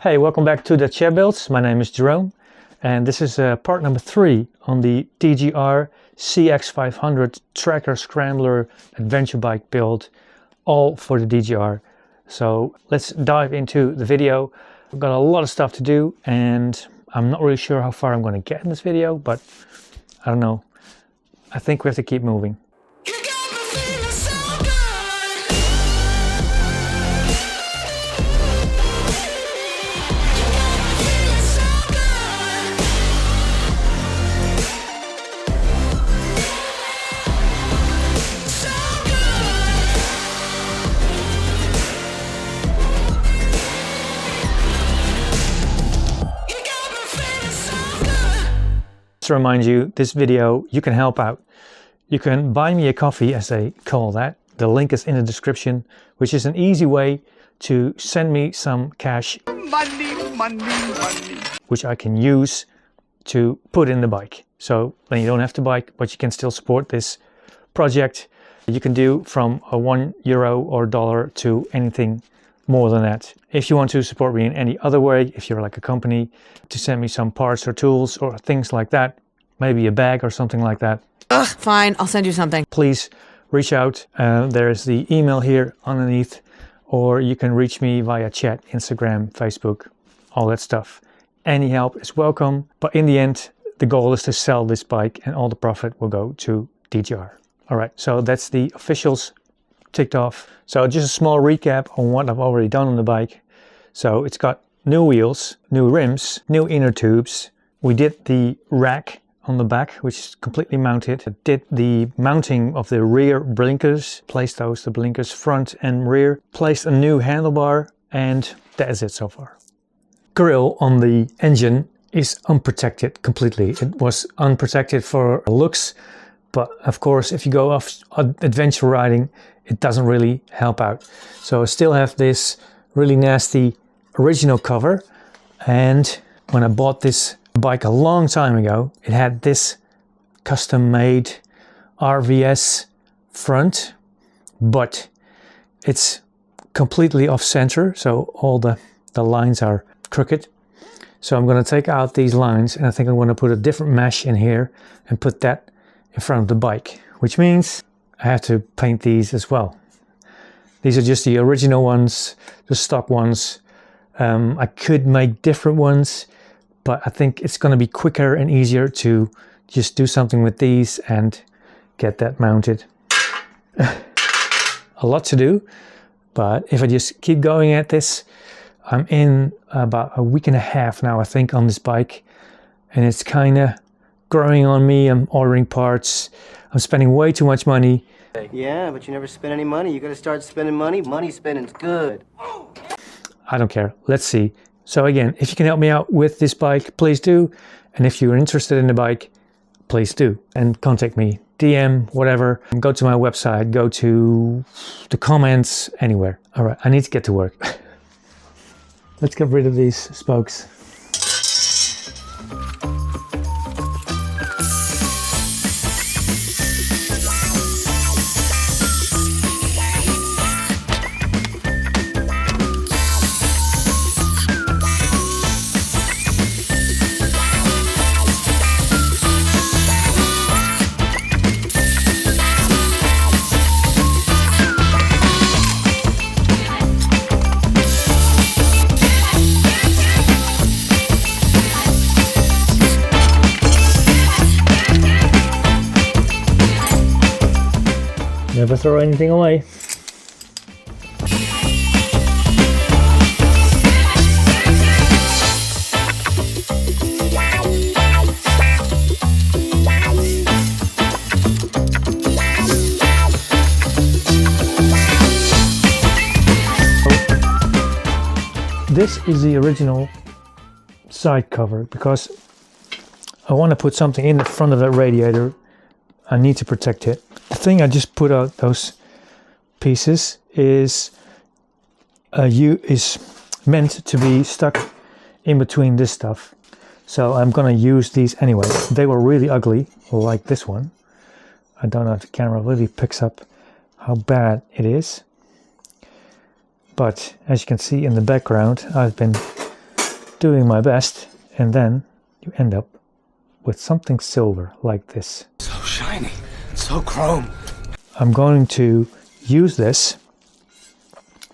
Hey, welcome back to DGR Builds. My name is Jerome, and this is part number 3 on the DGR CX500 tracker scrambler adventure bike build, all for the DGR. So let's dive into the video. I've got a lot of stuff to do, and I'm not really sure how far I'm going to get in this video, but I don't know. I think we have to keep moving. To remind you, this video, you can help out. You can buy me a coffee, as they call that. The link is in the description, which is an easy way to send me some cash. Money. Which I can use to put in the bike. So then you don't have to bike, but you can still support this project. You can do from a €1 or $1 to anything more than that. If you want to support me in any other way, if you're like a company, to send me some parts or tools or things like that, maybe a bag or something like that. Ugh, fine, I'll send you something. Please reach out. There's the email here underneath, or you can reach me via chat, Instagram, Facebook, all that stuff. Any help is welcome, but in the end, the goal is to sell this bike and all the profit will go to DGR. All right, so that's the officials ticked off. So just a small recap on what I've already done on the bike. So it's got new wheels, new rims, new inner tubes. We did the rack on the back, which is completely mounted. I did the mounting of the rear blinkers, placed the blinkers front and rear, placed a new handlebar, and that is it so far. Grille on the engine is unprotected completely. It was unprotected for looks, but of course if you go off adventure riding, it doesn't really help out. So I still have this really nasty original cover, and when I bought this bike a long time ago, it had this custom made RVS front, but it's completely off center, so all the lines are crooked. So I'm going to take out these lines, and I think I'm going to put a different mesh in here and put that in front of the bike, which means I have to paint these as well. These are just the original ones, the stock ones. I could make different ones, but I think it's going to be quicker and easier to just do something with these and get that mounted. A lot to do, but if I just keep going at this, I'm in about a week and a half now, I think, on this bike, and it's kind of growing on me. I'm ordering parts. I'm spending way too much money. Yeah, but you never spend any money. You got to start spending money. Money spending's good. I don't care. Let's see. So again, if you can help me out with this bike, please do. And if you're interested in the bike, please do. And contact me, DM, whatever. Go to my website, go to the comments, anywhere. All right, I need to get to work. Let's get rid of these spokes. Never throw anything away. This is the original side cover because I want to put something in the front of that radiator. I need to protect it. The thing I just put out those pieces is meant to be stuck in between this stuff. So I'm gonna use these anyway. They were really ugly, like this one. I don't know if the camera really picks up how bad it is. But as you can see in the background, I've been doing my best, and then you end up with something silver like this. So shiny, so chrome. I'm going to use this.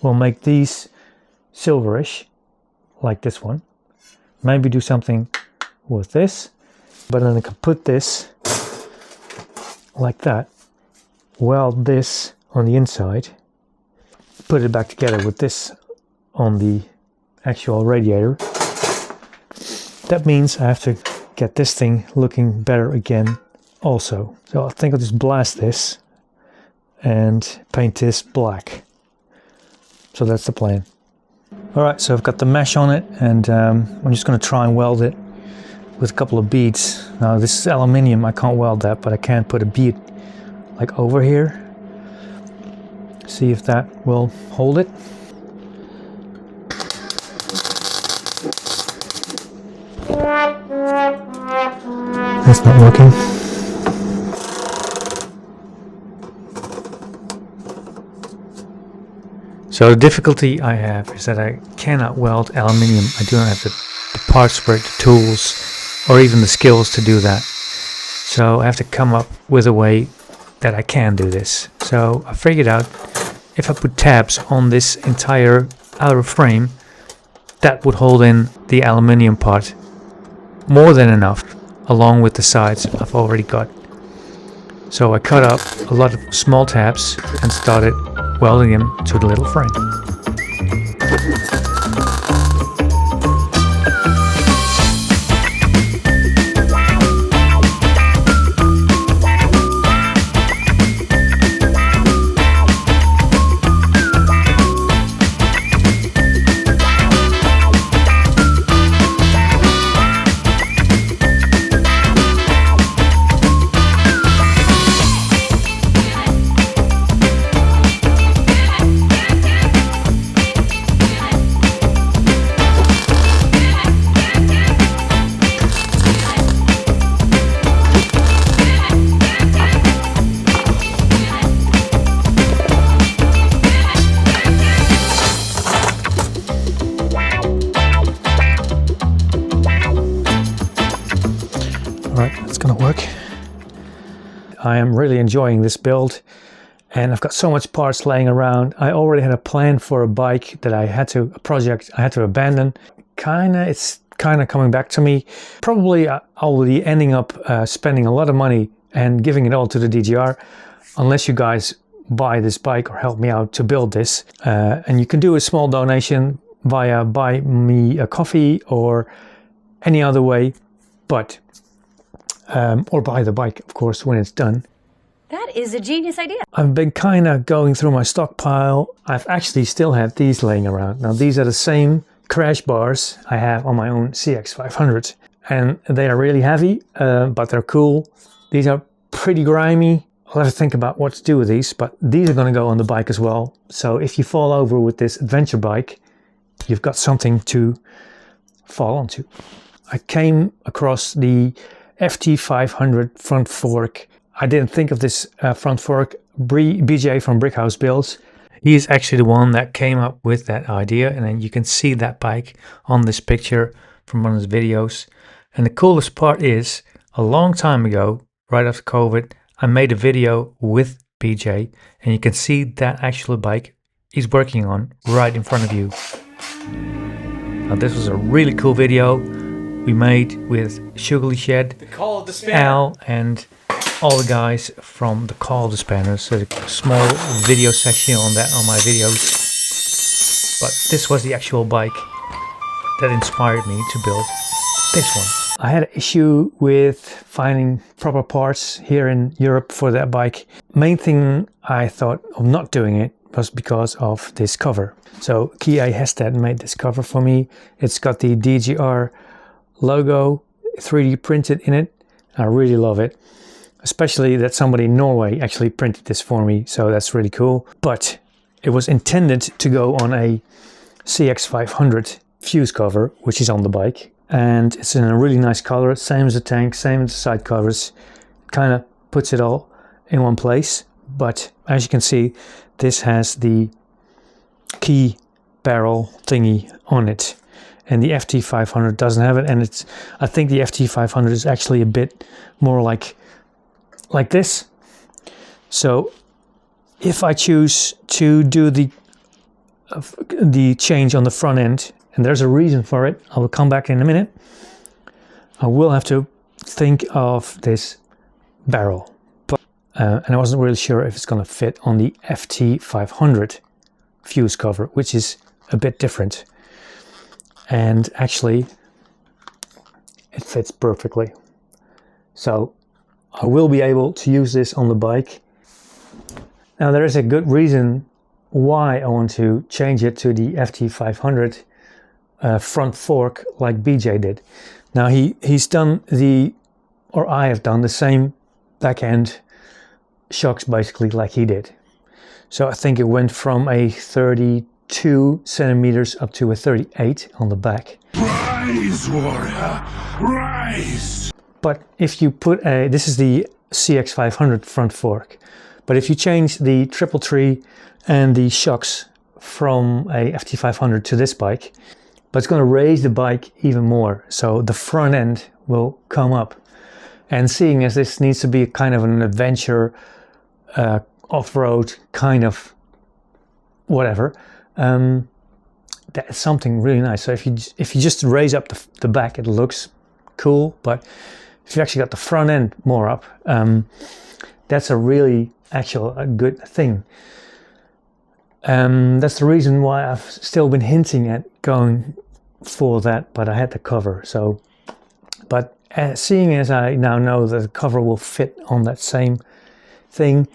We'll make these silverish, like this one. Maybe do something with this, but then I can put this like that, weld this on the inside, put it back together with this on the actual radiator. That means I have to get this thing looking better again also. So I think I'll just blast this and paint this black. So that's the plan. Alright, so I've got the mesh on it, and I'm just going to try and weld it with a couple of beads. Now this is aluminium, I can't weld that, but I can put a bead like over here. See if that will hold it. That's not working. So the difficulty I have is that I cannot weld aluminium. I do not have the parts for it, the tools, or even the skills to do that. So I have to come up with a way that I can do this. So I figured out if I put tabs on this entire outer frame, that would hold in the aluminium part more than enough, along with the sides I've already got. So I cut up a lot of small tabs and started welding them to the little frame. Alright, that's gonna work. I am really enjoying this build, and I've got so much parts laying around. I already had a plan for a bike that a project I had to abandon. It's kind of coming back to me. Probably I'll be ending up spending a lot of money and giving it all to the DGR, unless you guys buy this bike or help me out to build this. And you can do a small donation via buy me a coffee or any other way, but or buy the bike, of course, when it's done. That is a genius idea. I've been kind of going through my stockpile. I've actually still had these laying around. Now these are the same crash bars I have on my own CX500, and they are really heavy, but they're cool. These are pretty grimy. I'll have to think about what to do with these, but these are going to go on the bike as well. So if you fall over with this adventure bike, you've got something to fall onto. I came across the FT500 front fork. I didn't think of this front fork. BJ from Brickhouse Builds, he's actually the one that came up with that idea, and then you can see that bike on this picture from one of his videos. And the coolest part is, a long time ago, right after COVID, I made a video with BJ, and you can see that actual bike he's working on right in front of you. Now this was a really cool video we made with Sugarly Shed, Al, and all the guys from the Call of the Spanners. So a small video section on that on my videos. But this was the actual bike that inspired me to build this one. I had an issue with finding proper parts here in Europe for that bike. Main thing I thought of not doing it was because of this cover. So Kia Hestad made this cover for me. It's got the DGR logo 3D printed in it. I really love it, especially that somebody in Norway actually printed this for me, so that's really cool. But it was intended to go on a CX500 fuse cover, which is on the bike, and it's in a really nice color, same as the tank, same as the side covers. Kind of puts it all in one place. But as you can see, this has the key barrel thingy on it, and the FT500 doesn't have it. And I think the FT500 is actually a bit more like this. So if I choose to do the change on the front end, and there's a reason for it, I will come back in a minute, I will have to think of this barrel. And I wasn't really sure if it's going to fit on the FT500 fuse cover, which is a bit different. And actually, it fits perfectly. So I will be able to use this on the bike. Now there is a good reason why I want to change it to the FT500 front fork like BJ did. Now he's done I have done the same back end shocks basically like he did. So I think it went from a 32 centimeters up to a 38 on the back. Rise, warrior, rise! But if you put this is the CX500 front fork, but if you change the triple tree and the shocks from a FT500 to this bike, but it's going to raise the bike even more, so the front end will come up. And seeing as this needs to be kind of an adventure, off-road kind of whatever, that is something really nice. So if you just raise up the back, it looks cool, but if you actually got the front end more up, that's a really a good thing. That's the reason why I've still been hinting at going for that, but I had the cover. So, but seeing as I now know that the cover will fit on that same thing,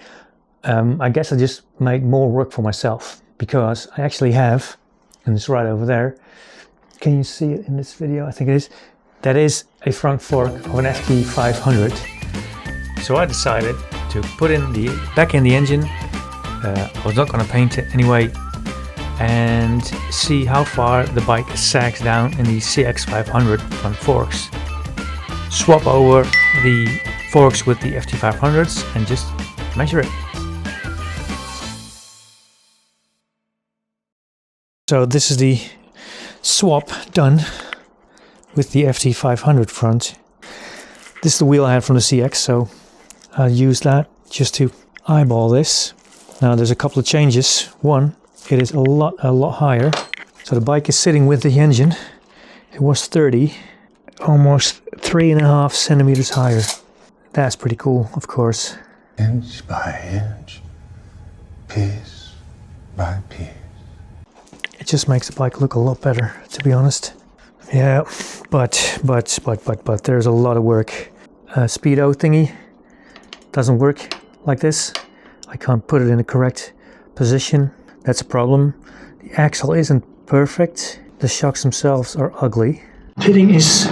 I guess I just made more work for myself, because I actually have, and it's right over there. Can you see it in this video? I think it is. That is a front fork of an FT500. So I decided to put back in the engine. I was not going to paint it anyway, and see how far the bike sags down in the CX500 front forks. Swap over the forks with the FT500s and just measure it. So this is the swap done with the FT500 front. This is the wheel I had from the CX, so I used that just to eyeball this. Now there's a couple of changes. One, it is a lot higher. So the bike is sitting with the engine. It was 30, almost 3.5 centimeters higher. That's pretty cool, of course. Inch by inch, piece by piece. It just makes the bike look a lot better, to be honest. Yeah, but there's a lot of work. Speedo thingy doesn't work like this. I can't put it in the correct position. That's a problem. The axle isn't perfect. The shocks themselves are ugly. Pitting is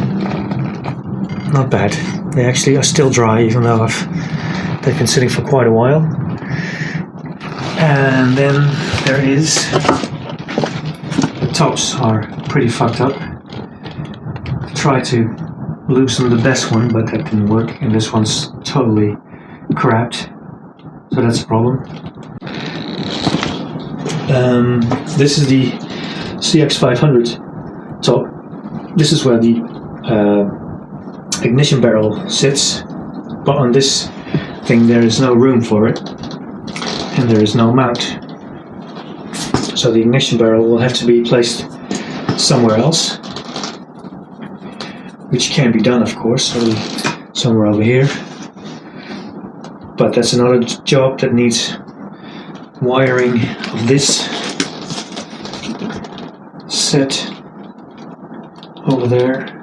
not bad. They actually are still dry, even though they've been sitting for quite a while. And then there is, the tops are pretty fucked up. I tried to loosen the best one, but that didn't work, and this one's totally crapped. So that's a problem. This is the CX500 top. This is where the ignition barrel sits, but on this thing there is no room for it, and there is no mount. So the ignition barrel will have to be placed somewhere else, which can be done, of course, so somewhere over here. But that's another job that needs wiring of this set over there.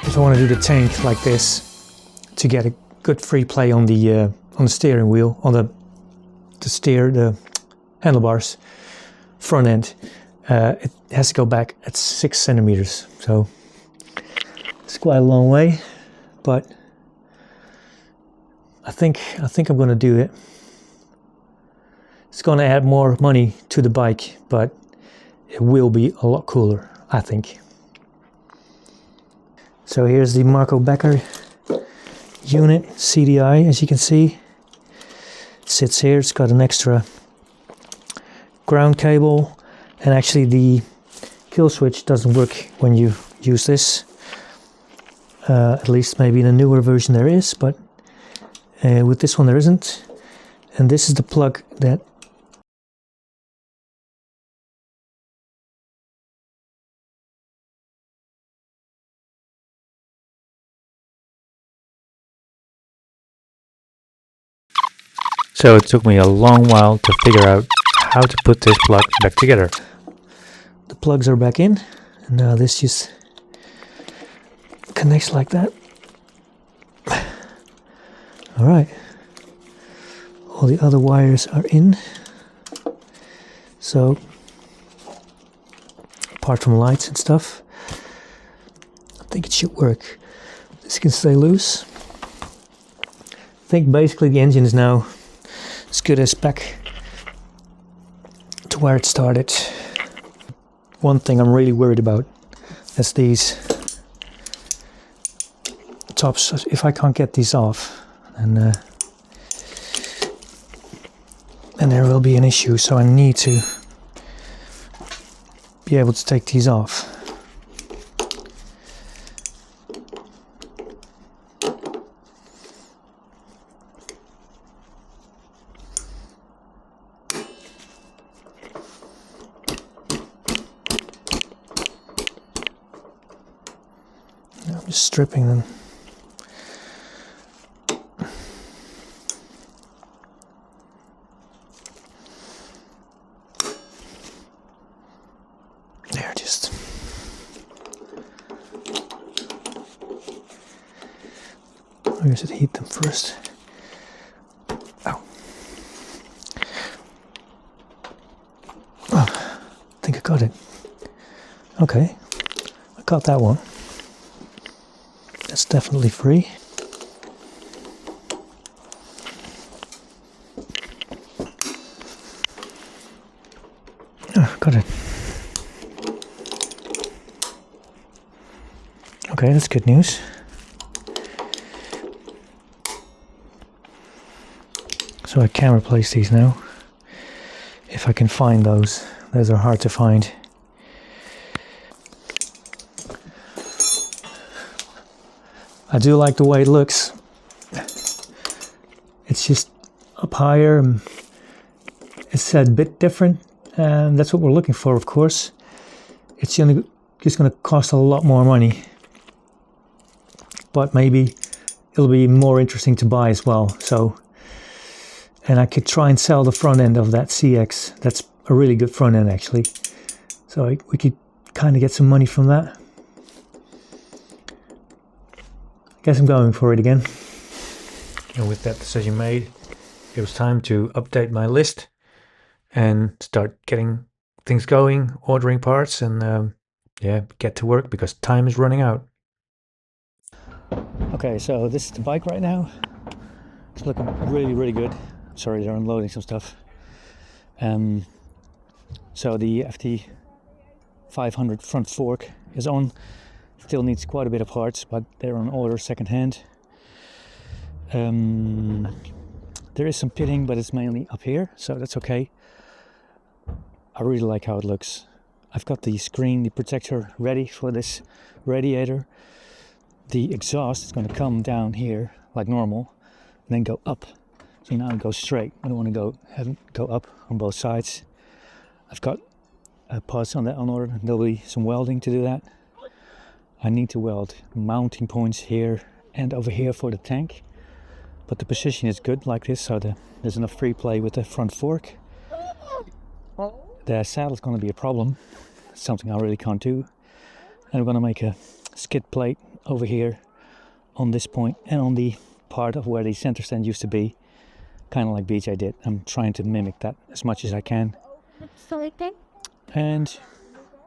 If I want to do the tank like this to get a good free play on the steering wheel, on the handlebars front end, it has to go back at 6 centimeters. So it's quite a long way, but I think I'm going to do it. It's gonna add more money to the bike, but it will be a lot cooler, I think. So here's the Marco Becker unit, CDI, as you can see. It sits here, it's got an extra ground cable, and actually the kill switch doesn't work when you use this. At least maybe in a newer version there is, but with this one there isn't. And this is the plug that so it took me a long while to figure out how to put this plug back together. The plugs are back in, and now this just connects like that. Alright, all the other wires are in, so apart from lights and stuff, I think it should work. This can stay loose. I think basically the engine is now as good as back to where it started. One thing I'm really worried about is these tops. If I can't get these off, and there will be an issue, so I need to be able to take these off. I'm just stripping them. There, just. Where does it heat them first? Ow. Oh, I think I got it. Okay, I got that one. That's definitely free. Oh, got it. Okay, that's good news. So I can replace these now, if I can find those. Those are hard to find. I do like the way it looks. It's just up higher. It's a bit different, and that's what we're looking for, of course. It's just going to cost a lot more money, but maybe it'll be more interesting to buy as well. So, and I could try and sell the front end of that CX. That's a really good front end, actually. So we could kind of get some money from that. Guess I'm going for it again. And with that decision made, it was time to update my list and start getting things going, ordering parts, and yeah, get to work because time is running out. Okay, so this is the bike right now. It's looking really, really good. Sorry, they're unloading some stuff. So the FT500 front fork is on. Still needs quite a bit of parts, but they're on order second hand. There is some pitting, but it's mainly up here, so that's okay. I really like how it looks. I've got the screen, the protector ready for this radiator. The exhaust is going to come down here like normal and then go up. So now it goes straight. I don't want to go up on both sides. I've got parts on that on order. There'll be some welding to do that. I need to weld mounting points here and over here for the tank, but the position is good like this, so there's enough free play with the front fork. The saddle is going to be a problem. It's something I really can't do. And I'm going to make a skid plate over here on this point and on the part of where the center stand used to be, kind of like BJ did. I'm trying to mimic that as much as I can. And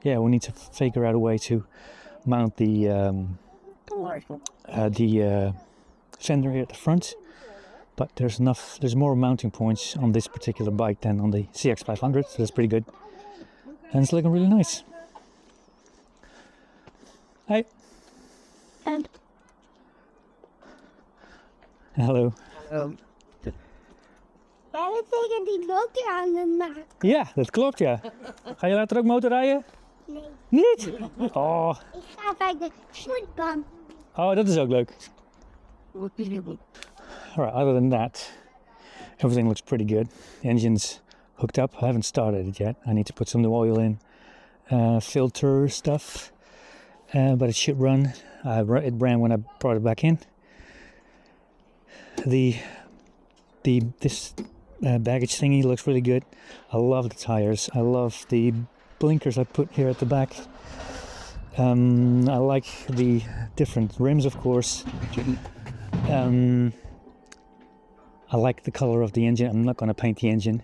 yeah, we need to figure out a way to mount the fender here at the front. but there's more mounting points on this particular bike than on the CX500, so that's pretty good. And it's looking really nice. Hi. And Hallo. Maar we tegen die motor aan het maken. Ja, dat klopt ja. Ga je later ook motorrijden? Nee, Niet? Oh, ik ga bij de voetbal. oh, dat is ook leuk. Alright, other than that, everything looks pretty good. The engine's hooked up. I haven't started it yet. I need to put some new oil in, filter stuff, but it should run. It ran when I brought it back in. This baggage thingy looks really good. I love the tires. I love the blinkers I put here at the back. I like the different rims, of course. I like the color of the engine. I'm not going to paint the engine.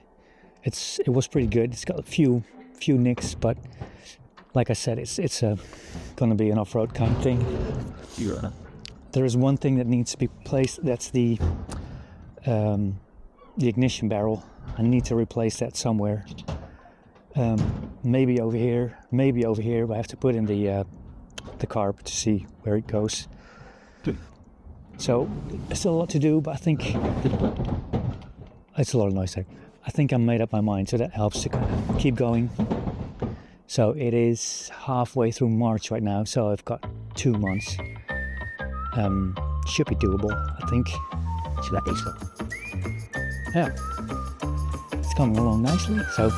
It was pretty good. It's got a few nicks, but like I said, it's going to be an off-road kind of thing. Yeah. There is one thing that needs to be replaced. That's the ignition barrel. I need to replace that somewhere. Maybe over here, but I have to put in the carb to see where it goes. So there's still a lot to do, but I think it's a lot of noise. I think I made up my mind, so that helps to kind of keep going. So it is halfway through March right now, so I've got 2 months. Should be doable, I think. Yeah, it's coming along nicely. So